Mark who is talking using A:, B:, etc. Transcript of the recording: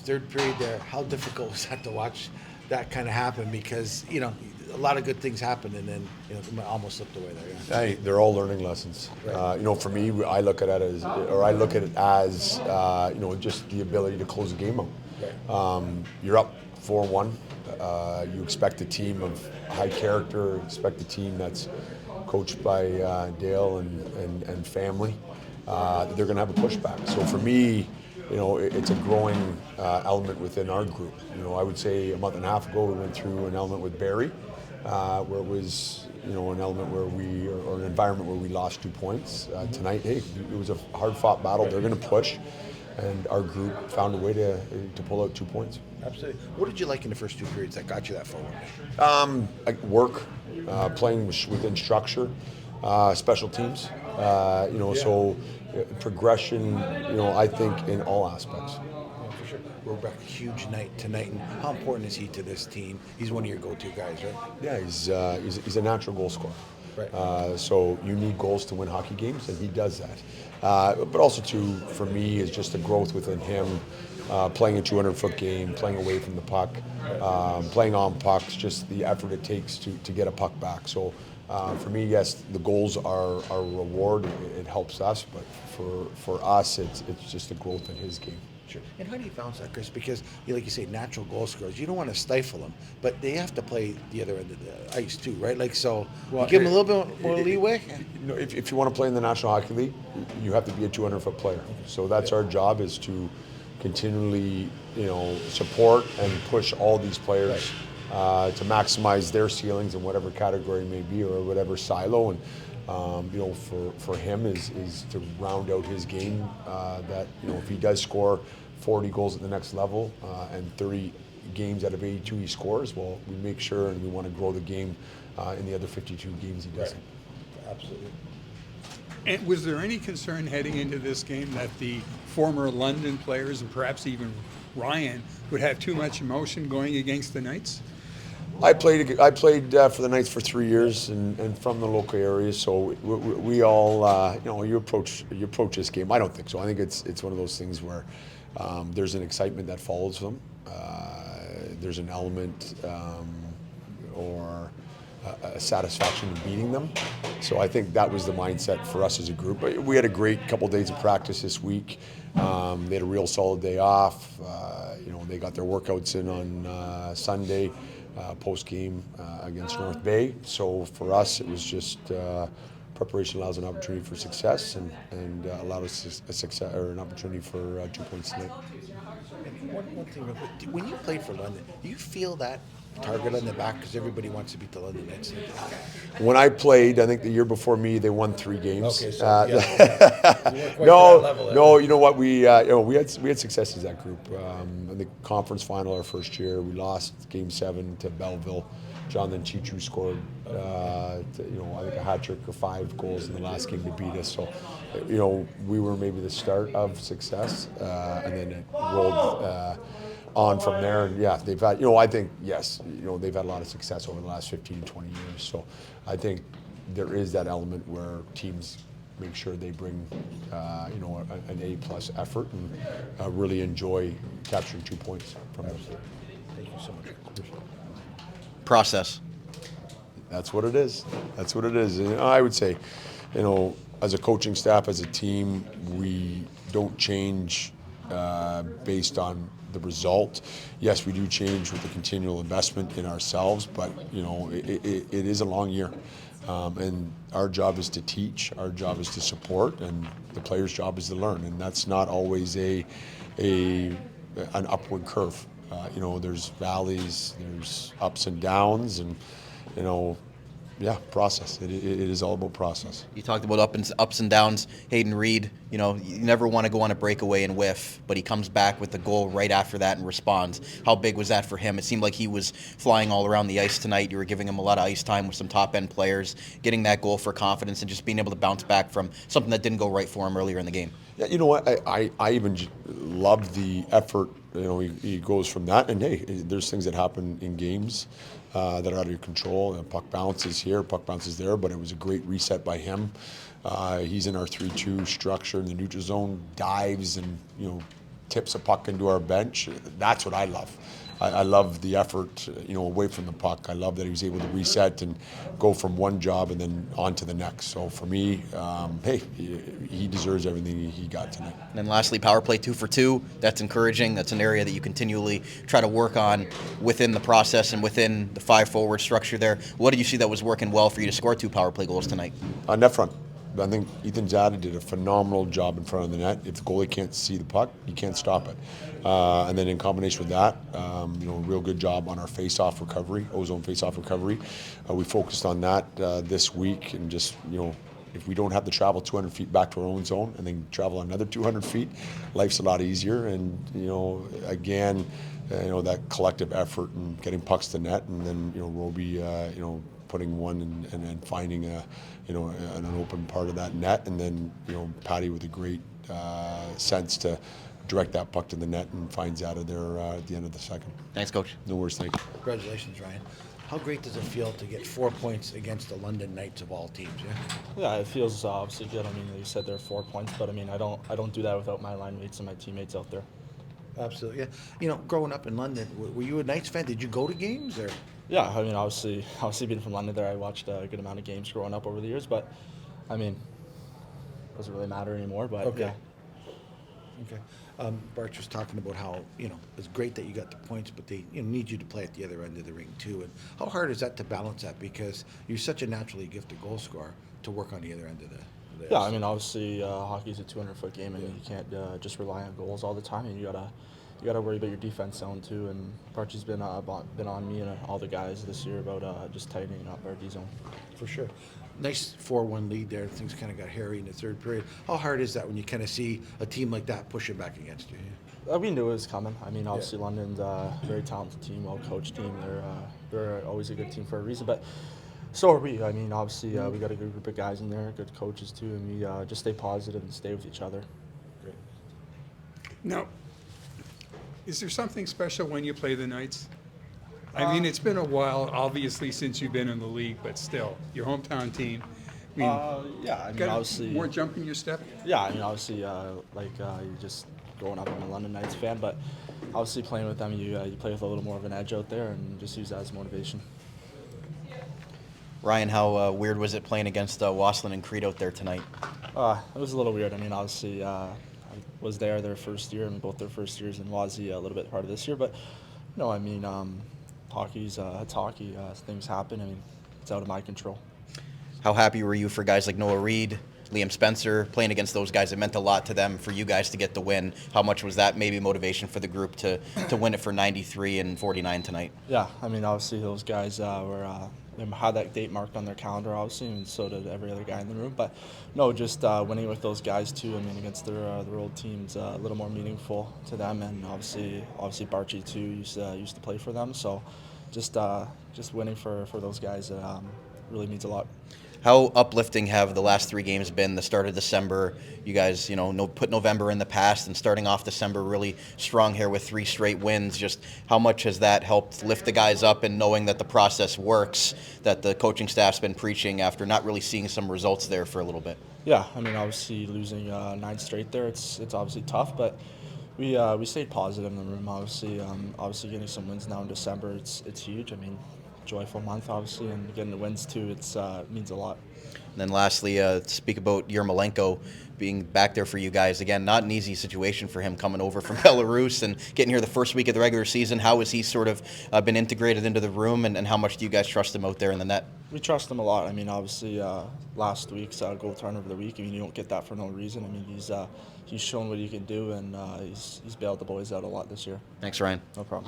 A: third period there, how difficult was that to watch that kind of happen? Because, a lot of good things happen, and then, it almost slipped away there. Yeah.
B: Hey, they're all learning lessons.
A: Right.
B: For me, I look at it as, just the ability to close a game out.
A: Right.
B: You're up 4-1. You expect a team of high character, expect a team that's coached by Dale and family. They're going to have a pushback. So for me, it's a growing element within our group. I would say a month and a half ago we went through an element with Barrie, where it was, an element where or an environment where we lost 2 points. Tonight, hey, it was a hard-fought battle. They're going to push, and our group found a way to pull out 2 points.
A: Absolutely. What did you like in the first 2 periods that got you that forward?
B: Work, playing within structure, special teams. So progression. I think in all aspects.
A: Yeah, for sure. Roobroeck, huge night tonight, and how important is he to this team? He's one of your go-to guys, right?
B: Yeah, he's a natural goal scorer.
A: Right.
B: So you need goals to win hockey games, and he does that. But also, too, for me, is just the growth within him, playing a 200-foot game, playing away from the puck, playing on pucks, just the effort it takes to get a puck back. So for me, yes, the goals are a reward. It helps us, but for us, it's just the growth in his game.
A: Sure. And how do you balance that, Krys? Because, like you say, natural goal scorers, you don't want to stifle them, but they have to play the other end of the ice too, right? You give them a little bit more leeway?
B: If you want to play in the National Hockey League, you have to be a 200-foot player. So that's our job, is to continually, support and push all these players to maximize their ceilings in whatever category it may be, or whatever silo. And for him is to round out his game. That if he does score 40 goals at the next level, and 30 games out of 82 he scores, well, we make sure, and we want to grow the game in the other 52 games he doesn't.
A: Right. Absolutely.
C: And was there any concern heading into this game that the former London players, and perhaps even Ryan, would have too much emotion going against the Knights?
B: I played for the Knights for 3 years, and from the local area. So we all, you approach this game. I don't think so. I think it's one of those things where there's an excitement that follows them. There's an element or a satisfaction in beating them. So I think that was the mindset for us as a group. We had a great couple of days of practice this week. They had a real solid day off. They got their workouts in on Sunday. Post-game against North Bay. So for us, it was just preparation allows an opportunity for success, and allowed us a success or an opportunity for 2 points tonight.
A: One thing real quick. When you played for London, do you feel that target on the back because everybody wants to beat the London Knights?
B: When I played, I think the year before me, they won 3 games.
A: Okay, so you weren't quite to that level,
B: no. You know what? We had successes that group. In the conference final our first year, we lost Game 7 to Belleville. Jonathan Chichu scored, I think a hat trick or 5 goals in the last game to beat us. So, we were maybe the start of success, and then it rolled on from there. And yeah, they've had, I think, yes, they've had a lot of success over the last 15, 20 years. So I think there is that element where teams make sure they bring, an A+ effort and really enjoy capturing 2 points from them.
A: Thank you so much.
D: Process.
B: That's what it is. And I would say, as a coaching staff, as a team, we don't change based on the result. Yes, we do change with the continual investment in ourselves, but it is a long year, and our job is to teach, our job is to support, and the player's job is to learn, and that's not always an upward curve. There's valleys, there's ups and downs, and process. It is all about process.
D: You talked about ups and downs. Hayden Reed, you never want to go on a breakaway and whiff, but he comes back with the goal right after that and responds. How big was that for him? It seemed like he was flying all around the ice tonight. You were giving him a lot of ice time with some top-end players, getting that goal for confidence and just being able to bounce back from something that didn't go right for him earlier in the game.
B: Yeah, you know what? I even love the effort. He goes from that, and hey, there's things that happen in games that are out of your control. Puck bounces here, puck bounces there, but it was a great reset by him. He's in our 3-2 structure in the neutral zone, dives and tips a puck into our bench. That's what I love. I love the effort, away from the puck. I love that he was able to reset and go from one job and then on to the next. So for me, hey, he deserves everything he got tonight.
D: And then lastly, power play 2 for 2. That's encouraging. That's an area that you continually try to work on within the process and within the 5-forward structure there. What did you see that was working well for you to score 2 power play goals tonight?
B: Net front. I think Ethan Zada did a phenomenal job in front of the net. If the goalie can't see the puck, you can't stop it. And then in combination with that, real good job on our face-off recovery, ozone face-off recovery. We focused on that this week, and just, if we don't have to travel 200 feet back to our own zone and then travel another 200 feet, life's a lot easier. And, again, that collective effort and getting pucks to net, and then, Roby, putting one and then finding an open part of that net, and then Patty with a great sense to direct that puck to the net and finds out of there at the end of the second.
D: Thanks, Coach.
B: No worries, thank you.
A: Congratulations, Ryan. How great does it feel to get 4 points against the London Knights of all teams?
E: Yeah, it feels obviously good. I mean, like you said, there are 4 points, but I mean, I don't do that without my line mates and my teammates out there.
A: Absolutely, yeah. Growing up in London, were you a Knights fan? Did you go to games or?
E: Yeah, I mean, obviously being from London there, I watched a good amount of games growing up over the years, but I mean, it doesn't really matter anymore, but
A: okay.
E: Yeah.
A: Okay. Barch was talking about how, it's great that you got the points, but they need you to play at the other end of the ring too. And how hard is that to balance that? Because you're such a naturally gifted goal scorer to work on the other end of the
E: Yeah, I mean, obviously hockey's a 200-foot game, and you can't just rely on goals all the time, and you gotta worry about your defense zone too. And Barchy's been on me and all the guys this year about just tightening up our D zone.
A: For sure. Nice 4-1 lead there. Things kind of got hairy in the third period. How hard is that when you kind of see a team like that pushing back against you?
E: We knew it was coming. I mean, obviously London's a very talented team, well-coached team. They're always a good team for a reason, but so are we. I mean, obviously we got a good group of guys in there, good coaches too, and we just stay positive and stay with each other.
A: Great.
C: Now, is there something special when you play the Knights? I mean, it's been a while, obviously, since you've been in the league, but still, your hometown team. I mean,
E: Yeah, I mean,
C: got
E: obviously
C: more jump in your step?
E: Yeah, I mean, obviously, you just growing up, I'm a London Knights fan, but obviously playing with them, you play with a little more of an edge out there, and just use that as motivation.
D: Ryan, how weird was it playing against Wasslin and Creed out there tonight?
E: It was a little weird. I mean, obviously, I was there their first year, and both their first years in Wazzy a little bit part of this year, but no, I mean, hockey's it's hockey. Things happen. I mean, it's out of my control.
D: How happy were you for guys like Noah Reed, Liam Spencer, playing against those guys? It meant a lot to them for you guys to get the win. How much was that maybe motivation for the group to win it for 93 and 49 tonight?
E: Yeah, I mean, obviously those guys had that date marked on their calendar, obviously, and so did every other guy in the room. But no, just winning with those guys too. I mean, against their old teams, a little more meaningful to them, and obviously Barchy too used to play for them. So just winning for those guys really means a lot.
D: How uplifting have the last 3 games been? The start of December, you guys, put November in the past, and starting off December really strong here with 3 straight wins. Just how much has that helped lift the guys up, and knowing that the process works, that the coaching staff's been preaching after not really seeing some results there for a little bit?
E: Yeah, I mean, obviously losing 9 straight there, it's obviously tough, but we stayed positive in the room. Obviously getting some wins now in December, it's huge. I mean, joyful month, obviously, and getting the wins too, it means a lot.
D: And then lastly, speak about Yermolenko being back there for you guys. Again, not an easy situation for him coming over from Belarus and getting here the first week of the regular season. How has he sort of been integrated into the room, and how much do you guys trust him out there in the net?
E: We trust him a lot. I mean, obviously, last week's goal turnover of the week, I mean, you don't get that for no reason. I mean, he's shown what he can do, and he's bailed the boys out a lot this year.
D: Thanks, Ryan.
E: No problem.